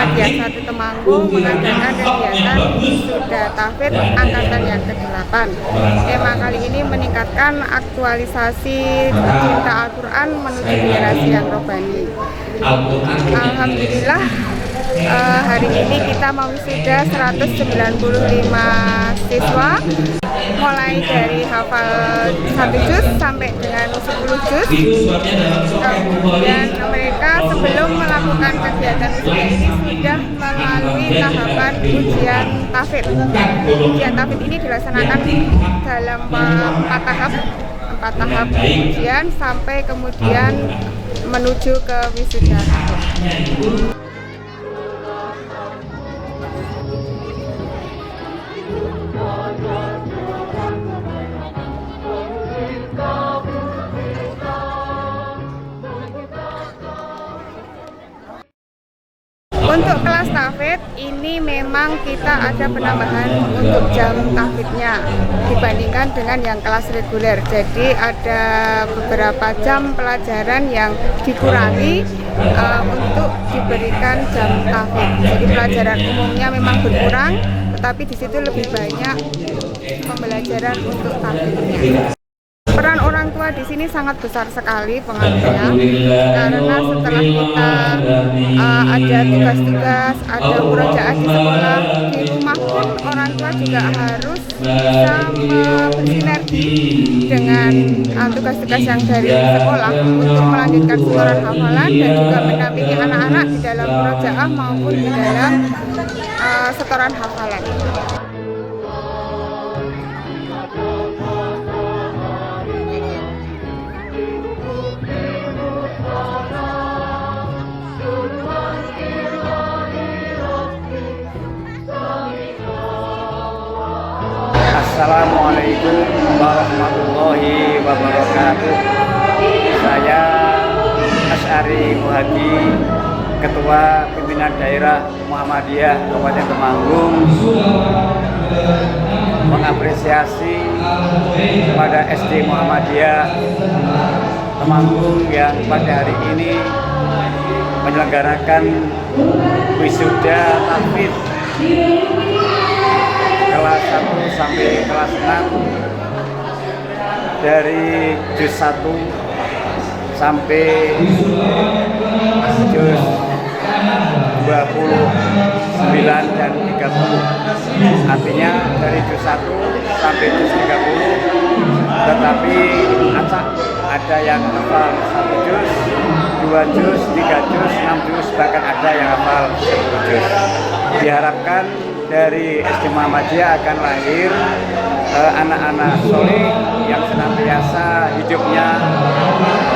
Muhammadiyah 1 Temanggung mengadakan kegiatan wisuda tahfidz angkatan yang ke-8. Tema kali ini meningkatkan aktualisasi cinta Al-Quran menuju generasi yang robbani. Alhamdulillah, hari ini kita mewisuda 195 siswa, mulai dari hafal 1 juz sampai dengan 10 juz. Kemudian mereka sebelum melakukan kegiatan wisuda ini sudah melalui tahapan ujian tahfidz. Ujian tahfidz ini dilaksanakan dalam 4 tahap ujian sampai kemudian menuju ke wisuda. Untuk kelas tahfidz ini memang kita ada penambahan untuk jam tahfidznya dibandingkan dengan yang kelas reguler. Jadi ada beberapa jam pelajaran yang dikurangi untuk diberikan jam tahfidz. Jadi pelajaran umumnya memang berkurang, tetapi di situ lebih banyak pembelajaran untuk tahfidznya. Peran orang tua di sini sangat besar sekali pengaruhnya, karena setelah kita ada tugas-tugas, ada murojaah di sekolah, di rumah pun orang tua juga harus bisa bersinergi dengan tugas-tugas yang dari sekolah untuk melanjutkan setoran hafalan dan juga mendampingi anak-anak di dalam murojaah maupun di dalam setoran hafalan. Assalamualaikum warahmatullahi wabarakatuh. Saya Asy'ari Muhadi, Ketua Pimpinan Daerah Muhammadiyah Kabupaten Temanggung, mengapresiasi kepada SD Muhammadiyah Temanggung yang pada hari ini menyelenggarakan wisuda tahfidz kelas 1 sampai kelas 6 dari juz 1 sampai juz 29 dan 30. Artinya dari juz 1 sampai juz 30, tetapi acak ada yang hafal 1 juz, 2 juz, 3 juz, 6 juz, bahkan ada yang hafal 10 juz. Diharapkan dari SD Muhammadiyah akan lahir anak-anak soleh yang senantiasa hidupnya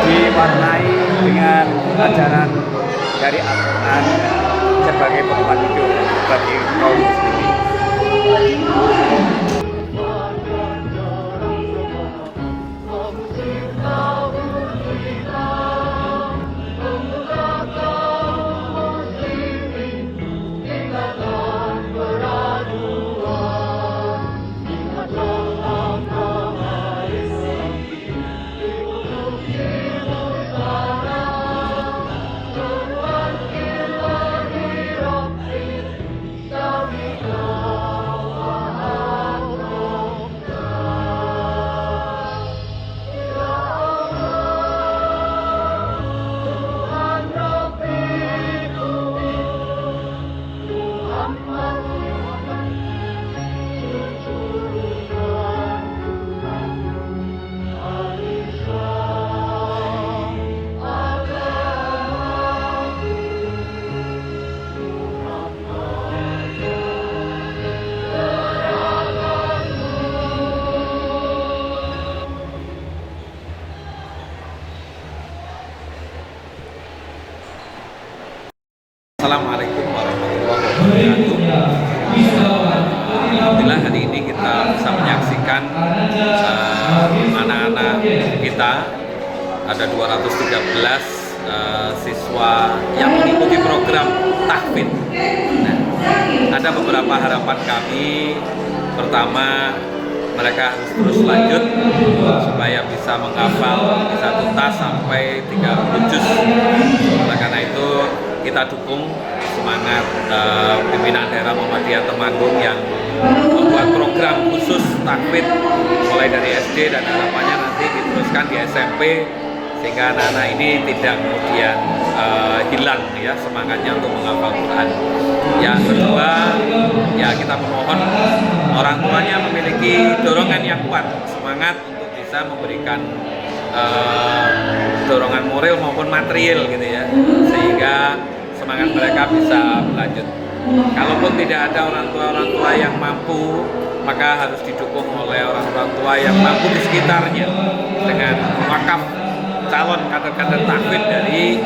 diwarnai dengan ajaran dari Al-Quran sebagai pedoman hidup bagi kaum muslimin. Assalamualaikum warahmatullahi wabarakatuh. Alhamdulillah hari ini kita bisa menyaksikan anak-anak kita, ada 213 siswa yang mengikuti program tahfidz. Nah, ada beberapa harapan kami. Pertama, mereka harus terus lanjut supaya bisa menghafal, bisa tuntas sampai 30 juz. Oleh karena itu kita dukung semangat pimpinan daerah Muhammadiyah Temanggung yang membuat program khusus tahfidz mulai dari SD dan harapannya nanti diteruskan di SMP sehingga anak-anak ini tidak kemudian hilang ya semangatnya untuk menghafal Quran. Yang kedua, ya kita memohon orang tuanya memiliki dorongan yang kuat, semangat untuk bisa memberikan dorongan moral maupun material gitu ya, sehingga semangat mereka bisa berlanjut. Kalaupun tidak ada orang tua yang mampu, maka harus didukung oleh orang tua yang mampu di sekitarnya dengan wakaf calon kader-kader tahfidz dari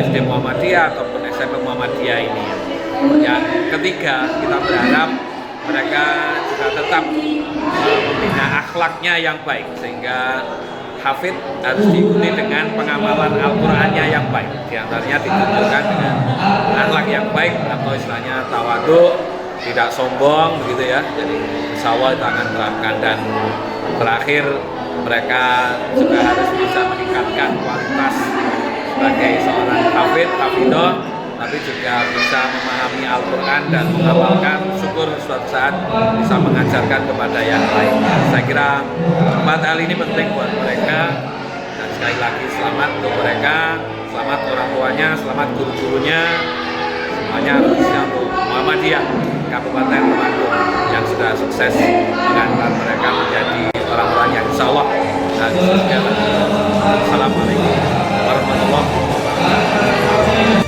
SD Muhammadiyah ataupun SMP Muhammadiyah ini. Yang ketiga, kita berharap mereka juga tetap membina akhlaknya yang baik sehingga hafidz harus diikuti dengan pengamalan Al-Qur'annya yang baik. Di antaranya ditunjukkan dengan akhlak yang baik atau istilahnya tawadhu, tidak sombong begitu ya. Jadi insyaallah itu akan terapkan. Dan terakhir, mereka juga harus bisa meningkatkan kualitas sebagai seorang hafidhoh, tapi juga bisa memahami Al-Quran dan menghafalkan, syukur suatu saat bisa mengajarkan kepada yang lain. Saya kira 4 hal ini penting buat mereka, dan sekali lagi selamat untuk mereka, selamat orang tuanya, selamat guru-gurunya, semuanya khususnya untuk Muhammadiyah Kabupaten Temanggung yang sudah sukses mengantar mereka menjadi orang-orang yang insya Allah dan segala. Assalamualaikum warahmatullahi wabarakatuh.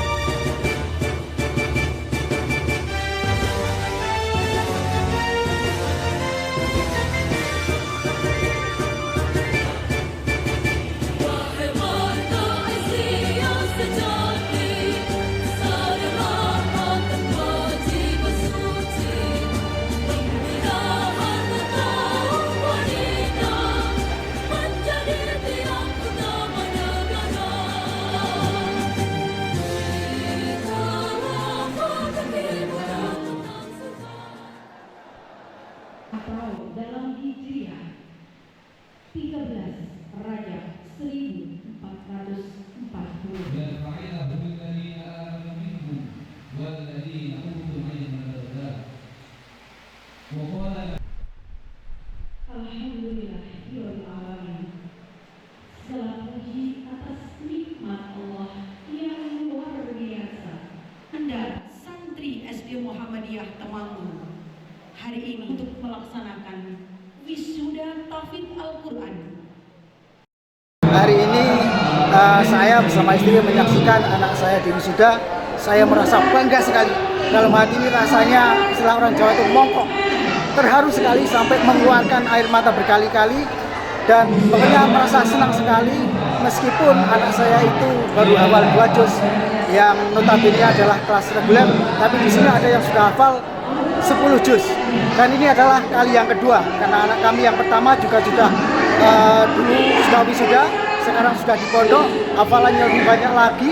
Atau dalam Hijriah 13 Rajab 1440. Alhamdulillahirrahmanirrahim. Segala puji atas nikmat Allah yang luar biasa. Anda santri SD Muhammadiyah Temanggung hari ini untuk melaksanakan wisuda tahfidz Al-Quran. Hari ini saya bersama istri menyaksikan anak saya di wisuda. Saya merasa bangga sekali. Dalam hati ini rasanya istilah orang Jawa itu mongkok. Terharu sekali sampai mengeluarkan air mata berkali-kali. Dan pokoknya merasa senang sekali meskipun anak saya itu baru hafal 2 juz yang notabene adalah kelas reguler, tapi di sini ada yang sudah hafal 10 juz. Dan ini adalah kali yang kedua karena anak kami yang pertama juga sudah dulu sudah wisuda, sekarang sudah di pondok, hafalannya lebih banyak lagi,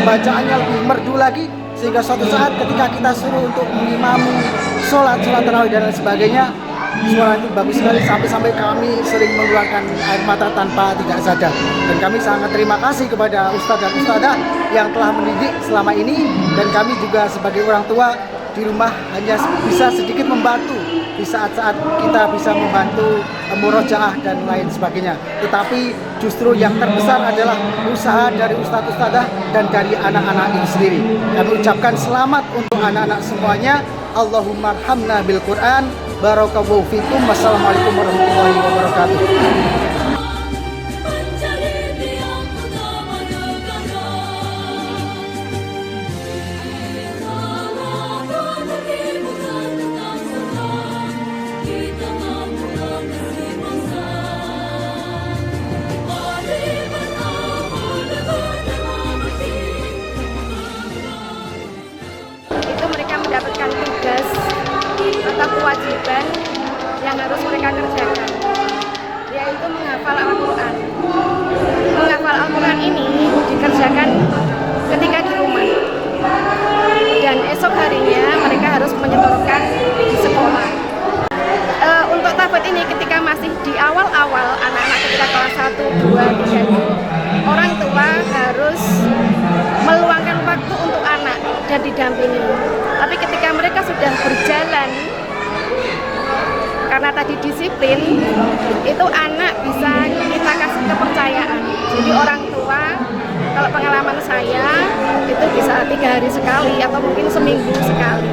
bacaannya lebih merdu lagi, sehingga suatu saat ketika kita suruh untuk mengimami sholat tarawih dan lain sebagainya, suara itu bagus sekali sampai kami sering mengeluarkan air mata tanpa tidak sadar. Dan kami sangat terima kasih kepada ustadz dan ustadzah yang telah mendidik selama ini, dan kami juga sebagai orang tua di rumah hanya bisa sedikit membantu di saat-saat kita bisa membantu murojaah dan lain sebagainya. Tetapi justru yang terbesar adalah usaha dari ustadz ustadzah dan dari anak-anak itu sendiri. Kami ucapkan selamat untuk anak-anak semuanya. Allahumma arhamna bil Quran. Barakallahu fikum. Wassalamualaikum warahmatullahi wabarakatuh. Mendapatkan tugas atau kewajiban yang harus mereka kerjakan, yaitu menghafal Al-Quran. Menghafal Al-Quran ini dikerjakan ketika di rumah, dan esok harinya mereka harus menyetorkan di sekolah. Untuk tahfidz ini ketika masih di awal-awal anak-anak ketika kelas 1, 2, 3 orang tua harus meluangkan waktu untuk anak mendampingi. Tapi ketika mereka sudah berjalan, karena tadi disiplin, itu anak bisa kita kasih kepercayaan. Jadi orang tua, kalau pengalaman saya, itu bisa 3 hari sekali atau mungkin seminggu sekali.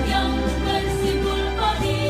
Yang bersimbol padi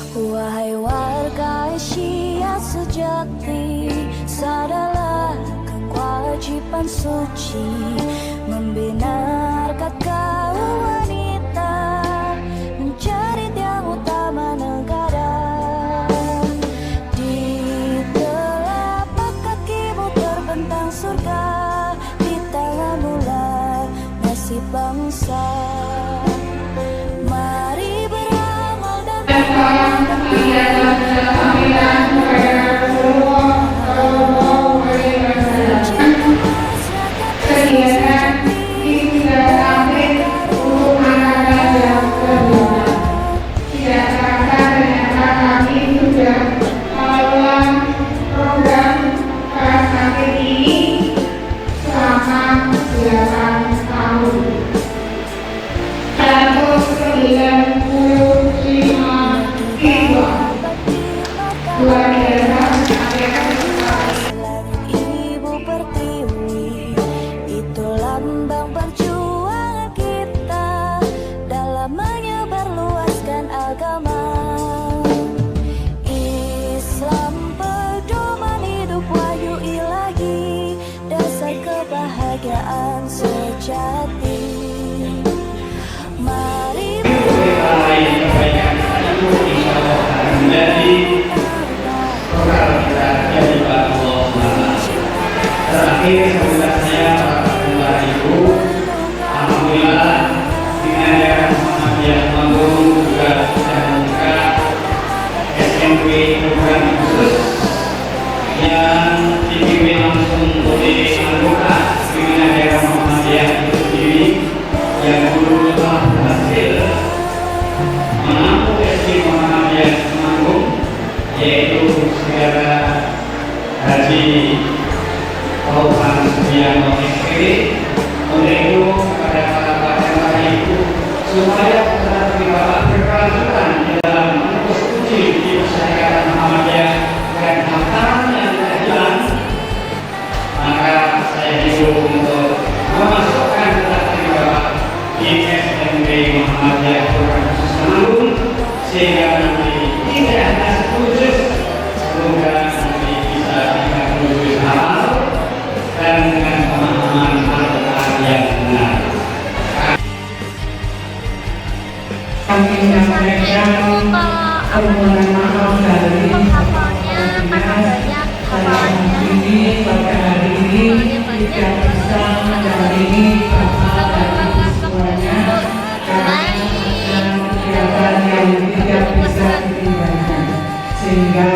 Wahai warga Asia sejati, sadarlah kewajiban suci membina harkat kaum wanita, mencari yang utama negara. Di telapak kakimu terbentang surga, di tanganmu lah nasib bangsa. Mari beramal dan Ibu Pertiwi, itu lambang perjuangan kita dalam menyebarluaskan agama Islam, pedoman hidup wahyu ilahi, dasar kebahagiaan sejati. Mari terakhir sebenarnya para ibu, alhamdulillah dengan daerah Muhammadiyah Temanggung juga sudah membuka SMP program khusus yang dipimpin langsung oleh anggota pimpinan daerah Muhammadiyah itu sendiri, yang dulu telah berhasil menampung SD Muhammadiyah Temanggung, yaitu saudara Haji Kaupan Sudiano SPD. Untuk itu kepada para bapak dan para ibu, supaya putra putri bapak berkelanjutan di dalam menuntut uji di masyarakat Muhammadiyah dan hafal yang tidak hilang, maka saya hidup untuk memasukkan putra putri bapak di SMP Muhammadiyah program khusus Temanggung, sehingga nanti tidak hanya khusus, semoga nanti bisa kita menuju hafal dan dengan pemahaman Al-Quran yang benar. Kami menyampaikan permohonan maaf dari penghafalnya karena banyak hafalannya ini pada hari ini tidak bisa mendampingi bapak dan siswanya karena kegiatan yang tidak bisa ditinggalkan, sehingga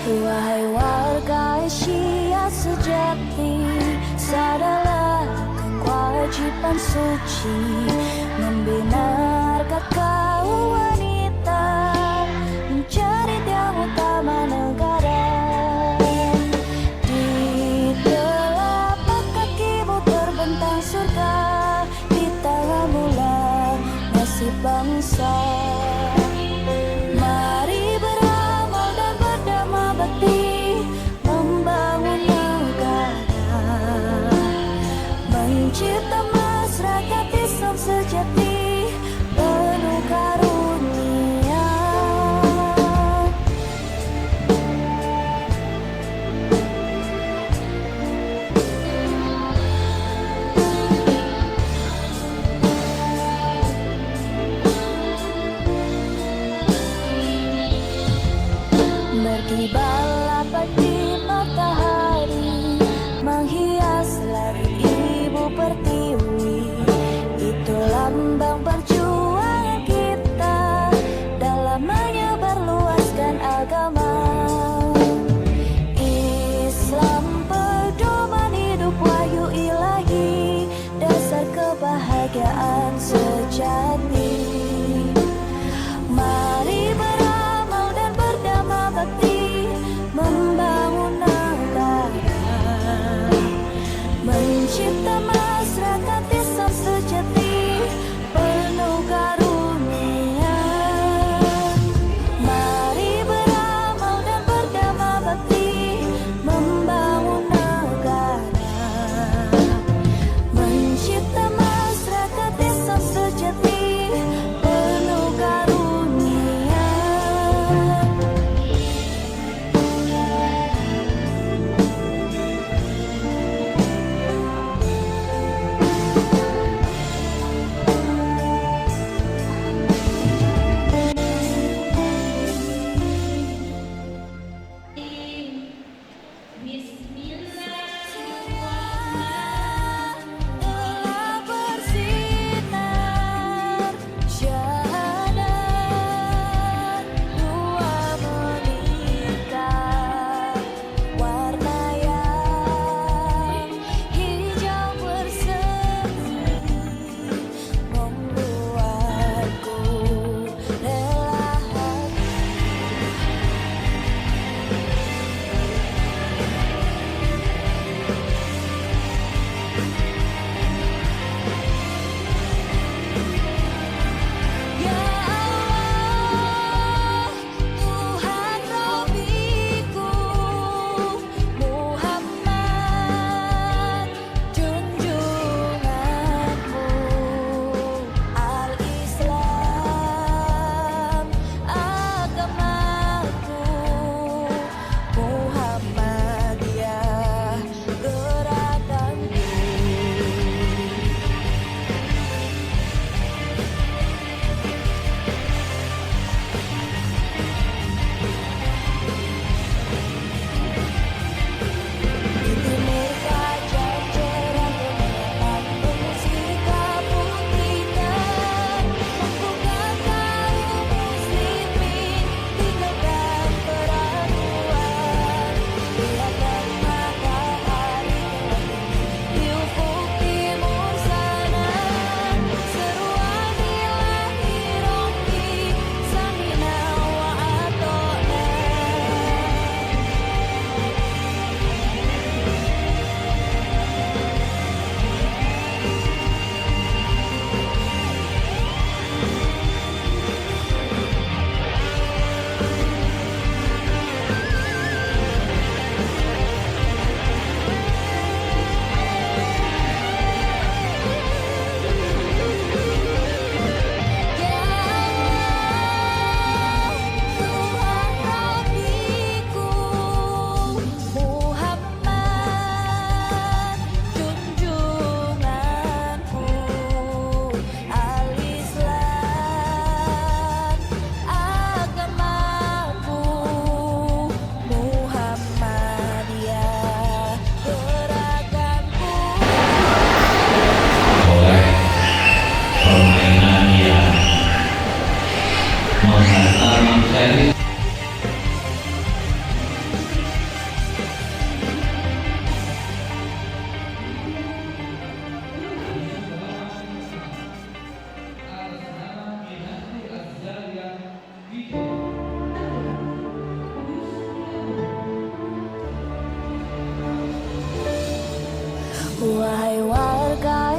Wahai warga Asia sejati, sadarlah kewajiban suci membina kaum wanita menjadi tiang utama negara. Di telapak kakimu terbentang surga, di tanganmu lah nasib bangsa. Mari beramal dan berdamai bakti membangun negara, mencipta masyarakat Islam sejati penuh karunia. Berkibarlah pagi matahari, menghias langit ibu pertiwi. Itu lambang perjuangan kita dalam menyebarluaskan agama Islam, pedoman hidup wahyu ilahi, dasar kebahagiaan sejati. Mari beramal dan berdamai bakti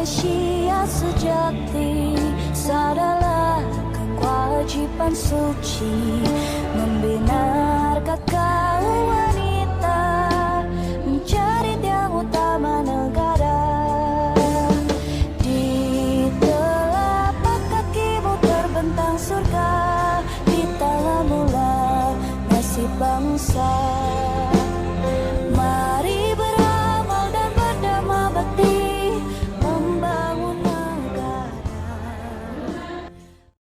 Manusia sejati, sadarlah kewajiban suci membina kaum wanita, mencari yang utama negara. Di telapak kakimu terbentang surga, di tanganmu lah nasib bangsa.